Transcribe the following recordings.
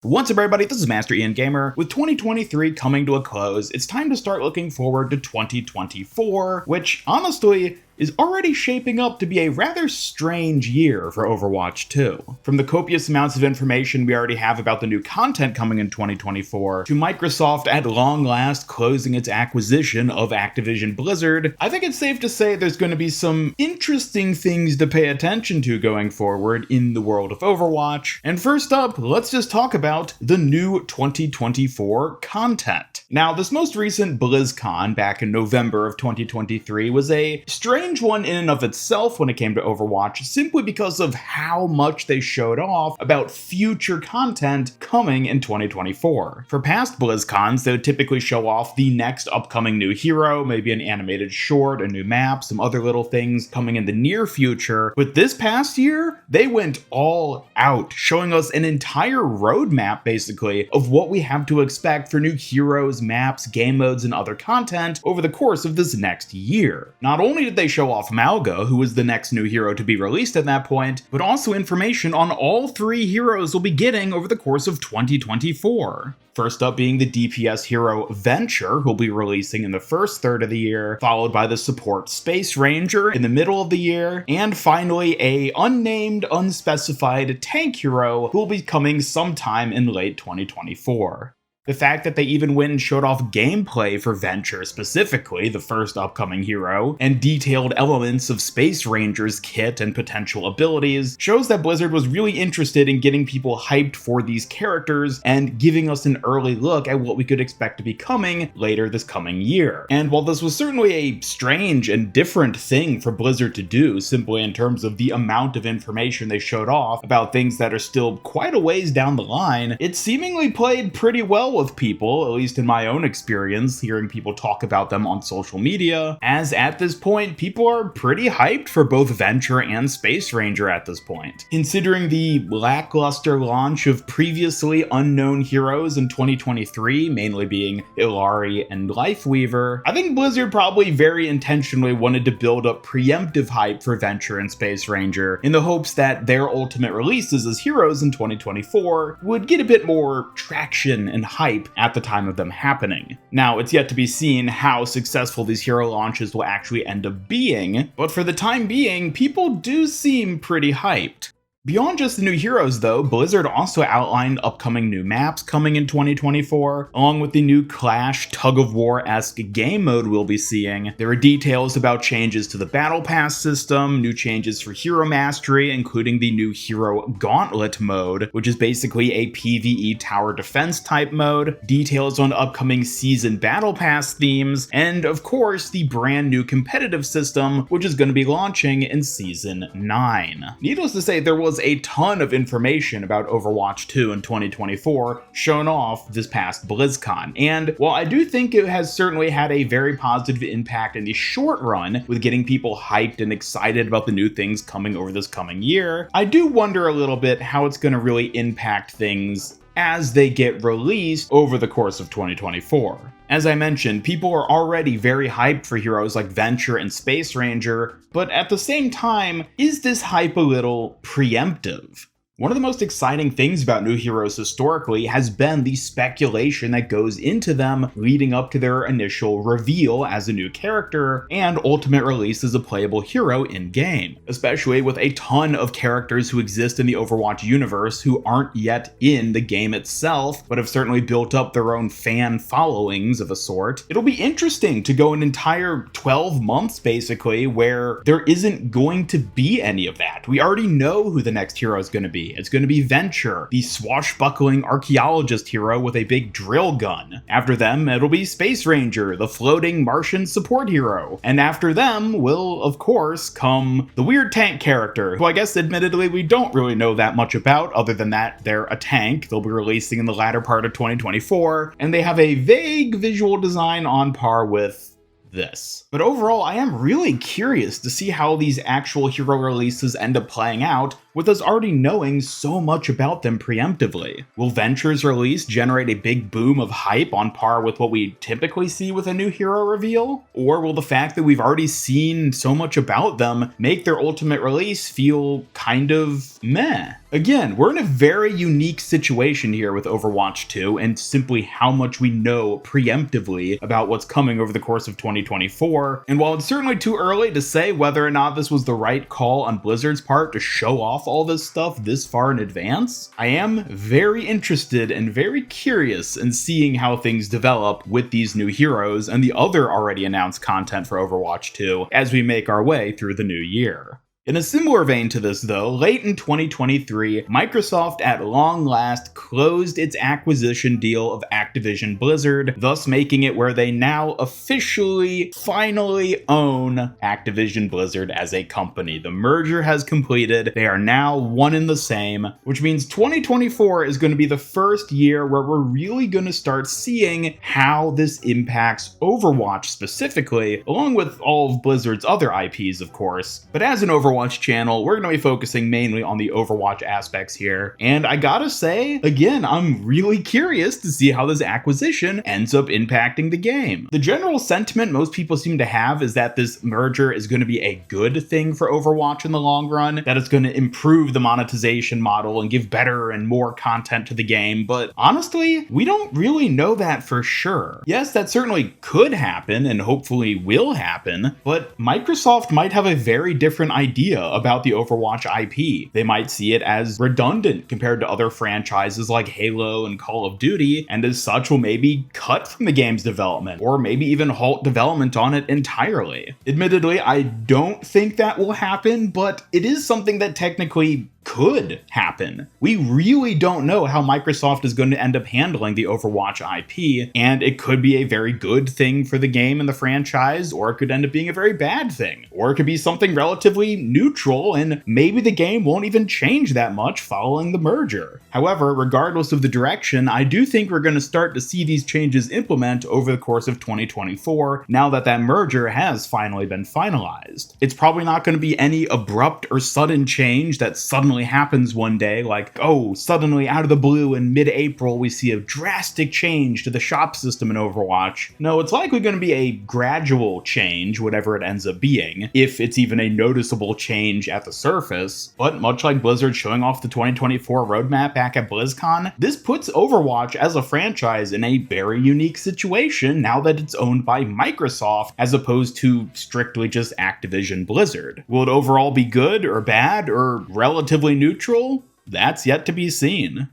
What's up everybody, this is Master Ian Gamer. With 2023 coming to a close, it's time to start looking forward to 2024, which honestly is already shaping up to be a rather strange year for Overwatch 2. From the copious amounts of information we already have about the new content coming in 2024, to Microsoft at long last closing its acquisition of Activision Blizzard, I think it's safe to say there's going to be some interesting things to pay attention to going forward in the world of Overwatch. And first up, let's just talk about the new 2024 content. Now, this most recent BlizzCon back in November of 2023 was a strange one in and of itself when it came to Overwatch, simply because of how much they showed off about future content coming in 2024. For past BlizzCons, they would typically show off the next upcoming new hero, maybe an animated short, a new map, some other little things coming in the near future. But this past year, they went all out, showing us an entire roadmap, basically, of what we have to expect for new heroes, maps, game modes, and other content over the course of this next year. Not only did they show off Malga, who was the next new hero to be released at that point, but also information on all three heroes we'll be getting over the course of 2024. First up being the DPS hero Venture, who'll be releasing in the first third of the year, followed by the support Space Ranger in the middle of the year, and finally a unnamed, unspecified tank hero who will be coming sometime in late 2024. The fact that they even went and showed off gameplay for Venture specifically, the first upcoming hero, and detailed elements of Space Ranger's kit and potential abilities, shows that Blizzard was really interested in getting people hyped for these characters and giving us an early look at what we could expect to be coming later this coming year. And while this was certainly a strange and different thing for Blizzard to do, simply in terms of the amount of information they showed off about things that are still quite a ways down the line, it seemingly played pretty well with people, at least in my own experience, hearing people talk about them on social media, as at this point, people are pretty hyped for both Venture and Space Ranger at this point. Considering the lackluster launch of previously unknown heroes in 2023, mainly being Illari and Lifeweaver, I think Blizzard probably very intentionally wanted to build up preemptive hype for Venture and Space Ranger in the hopes that their ultimate releases as heroes in 2024 would get a bit more traction and hype at the time of them happening. Now, it's yet to be seen how successful these hero launches will actually end up being, but for the time being, people do seem pretty hyped. Beyond just the new heroes though, Blizzard also outlined upcoming new maps coming in 2024, along with the new Clash tug-of-war-esque game mode we'll be seeing. There are details about changes to the Battle Pass system, new changes for Hero Mastery, including the new Hero Gauntlet mode, which is basically a PvE tower defense type mode, details on upcoming season Battle Pass themes, and of course the brand new competitive system, which is going to be launching in Season 9. Needless to say, there was a ton of information about Overwatch 2 in 2024 shown off this past BlizzCon, and while I do think it has certainly had a very positive impact in the short run with getting people hyped and excited about the new things coming over this coming year, I do wonder a little bit how it's going to really impact things as they get released over the course of 2024. As I mentioned, people are already very hyped for heroes like Venture and Space Ranger, but at the same time, is this hype a little preemptive? One of the most exciting things about new heroes historically has been the speculation that goes into them leading up to their initial reveal as a new character and ultimate release as a playable hero in-game, especially with a ton of characters who exist in the Overwatch universe who aren't yet in the game itself, but have certainly built up their own fan followings of a sort. It'll be interesting to go an entire 12 months basically where there isn't going to be any of that. We already know who the next hero is going to be. It's going to be Venture, the swashbuckling archaeologist hero with a big drill gun. After them, it'll be Space Ranger, the floating Martian support hero. And after them will, of course, come the weird tank character, who I guess admittedly we don't really know that much about, other than that they're a tank. They'll be releasing in the latter part of 2024, and they have a vague visual design on par with this. But overall, I am really curious to see how these actual hero releases end up playing out, with us already knowing so much about them preemptively. Will Venture's release generate a big boom of hype on par with what we typically see with a new hero reveal? Or will the fact that we've already seen so much about them make their ultimate release feel kind of meh? Again, we're in a very unique situation here with Overwatch 2 and simply how much we know preemptively about what's coming over the course of 2024. And while it's certainly too early to say whether or not this was the right call on Blizzard's part to show off all this stuff this far in advance, I am very interested and very curious in seeing how things develop with these new heroes and the other already announced content for Overwatch 2 as we make our way through the new year. In a similar vein to this though, late in 2023, Microsoft at long last closed its acquisition deal of Activision Blizzard, thus making it where they now officially, finally own Activision Blizzard as a company. The merger has completed, they are now one and the same, which means 2024 is going to be the first year where we're really going to start seeing how this impacts Overwatch specifically, along with all of Blizzard's other IPs of course. But as an Overwatch channel, we're going to be focusing mainly on the Overwatch aspects here. And I gotta say, again, I'm really curious to see how this acquisition ends up impacting the game. The general sentiment most people seem to have is that this merger is going to be a good thing for Overwatch in the long run, that it's going to improve the monetization model and give better and more content to the game. But honestly, we don't really know that for sure. Yes, that certainly could happen and hopefully will happen, but Microsoft might have a very different idea about the Overwatch IP. They might see it as redundant compared to other franchises like Halo and Call of Duty, and as such will maybe cut from the game's development, or maybe even halt development on it entirely. Admittedly, I don't think that will happen, but it is something that technically could happen. We really don't know how Microsoft is going to end up handling the Overwatch IP, and it could be a very good thing for the game and the franchise, or it could end up being a very bad thing, or it could be something relatively neutral, and maybe the game won't even change that much following the merger. However, regardless of the direction, I do think we're going to start to see these changes implement over the course of 2024, now that that merger has finally been finalized. It's probably not going to be any abrupt or sudden change that suddenly happens one day, like, oh, suddenly out of the blue in mid-April we see a drastic change to the shop system in Overwatch. No, it's likely going to be a gradual change, whatever it ends up being, if it's even a noticeable change at the surface. But much like Blizzard showing off the 2024 roadmap back at BlizzCon, this puts Overwatch as a franchise in a very unique situation now that it's owned by Microsoft as opposed to strictly just Activision Blizzard. Will it overall be good or bad or relatively neutral? That's yet to be seen.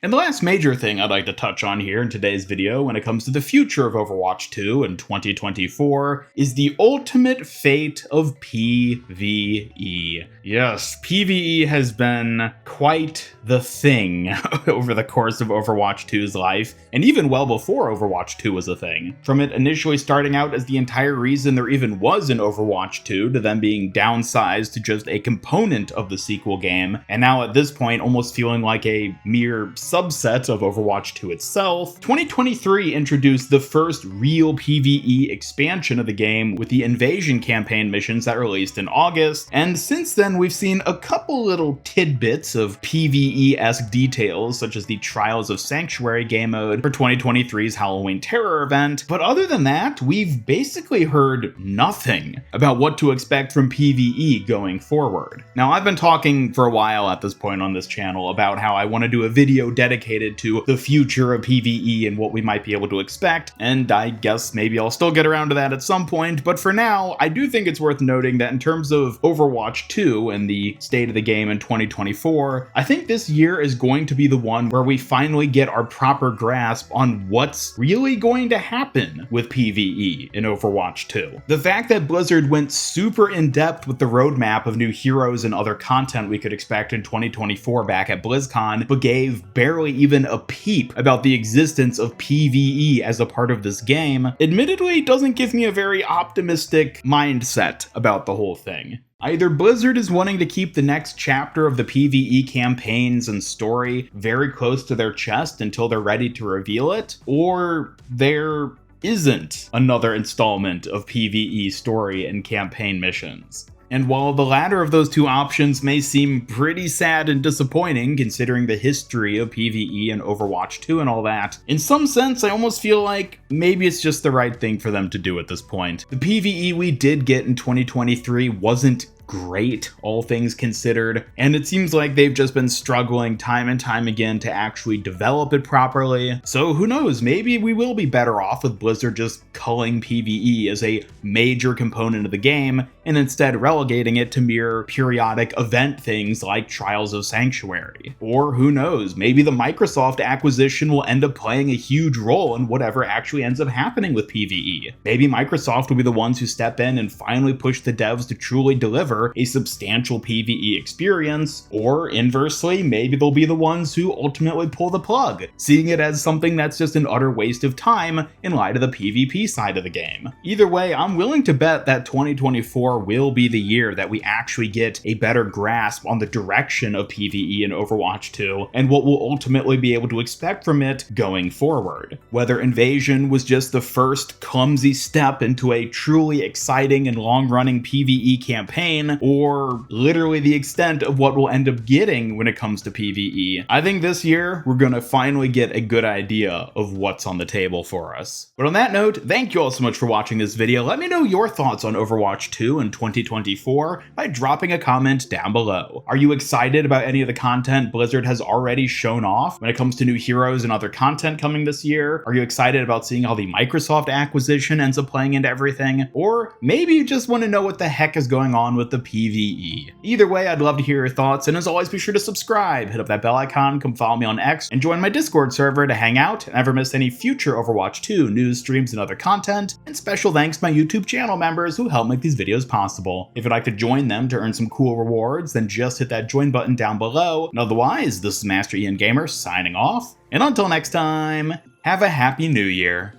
And the last major thing I'd like to touch on here in today's video when it comes to the future of Overwatch 2 in 2024 is the ultimate fate of PvE. Yes, PvE has been quite the thing over the course of Overwatch 2's life, and even well before Overwatch 2 was a thing. From it initially starting out as the entire reason there even was an Overwatch 2, to then being downsized to just a component of the sequel game, and now at this point almost feeling like a mere subset of Overwatch 2 itself, 2023 introduced the first real PvE expansion of the game with the Invasion campaign missions that released in August, and since then we've seen a couple little tidbits of PvE-esque details, such as the Trials of Sanctuary game mode for 2023's Halloween Terror event, but other than that, we've basically heard nothing about what to expect from PvE going forward. Now, I've been talking for a while at this point on this channel about how I want to do a video dedicated to the future of PvE and what we might be able to expect, and I guess maybe I'll still get around to that at some point, but for now, I do think it's worth noting that in terms of Overwatch 2 and the state of the game in 2024, I think this year is going to be the one where we finally get our proper grasp on what's really going to happen with PvE in Overwatch 2. The fact that Blizzard went super in-depth with the roadmap of new heroes and other content we could expect in 2024 back at BlizzCon, but gave barely even a peep about the existence of PvE as a part of this game, admittedly doesn't give me a very optimistic mindset about the whole thing. Either Blizzard is wanting to keep the next chapter of the PvE campaigns and story very close to their chest until they're ready to reveal it, or they're isn't another installment of PvE story and campaign missions. And while the latter of those two options may seem pretty sad and disappointing considering the history of PvE and Overwatch 2 and all that, in some sense I almost feel like maybe it's just the right thing for them to do at this point. The PvE we did get in 2023 wasn't great, all things considered, and it seems like they've just been struggling time and time again to actually develop it properly. So who knows, maybe we will be better off with Blizzard just culling PvE as a major component of the game and instead relegating it to mere periodic event things like Trials of Sanctuary. Or who knows, maybe the Microsoft acquisition will end up playing a huge role in whatever actually ends up happening with PvE. Maybe Microsoft will be the ones who step in and finally push the devs to truly deliver a substantial PvE experience, or inversely, maybe they'll be the ones who ultimately pull the plug, seeing it as something that's just an utter waste of time in light of the PvP side of the game. Either way, I'm willing to bet that 2024 will be the year that we actually get a better grasp on the direction of PvE in Overwatch 2 and what we'll ultimately be able to expect from it going forward. Whether Invasion was just the first clumsy step into a truly exciting and long-running PvE campaign, or literally the extent of what we'll end up getting when it comes to PvE. I think this year we're gonna finally get a good idea of what's on the table for us. But on that note, thank you all so much for watching this video. Let me know your thoughts on Overwatch 2 in 2024 by dropping a comment down below. Are you excited about any of the content Blizzard has already shown off when it comes to new heroes and other content coming this year? Are you excited about seeing how the Microsoft acquisition ends up playing into everything? Or maybe you just want to know what the heck is going on with the PvE. Either way, I'd love to hear your thoughts, and as always, be sure to subscribe, hit up that bell icon, come follow me on X, and join my Discord server to hang out and never miss any future Overwatch 2 news, streams, and other content, and special thanks to my YouTube channel members who help make these videos possible. If you'd like to join them to earn some cool rewards, then just hit that join button down below, and otherwise, this is Master Ian Gamer signing off, and until next time, have a happy new year.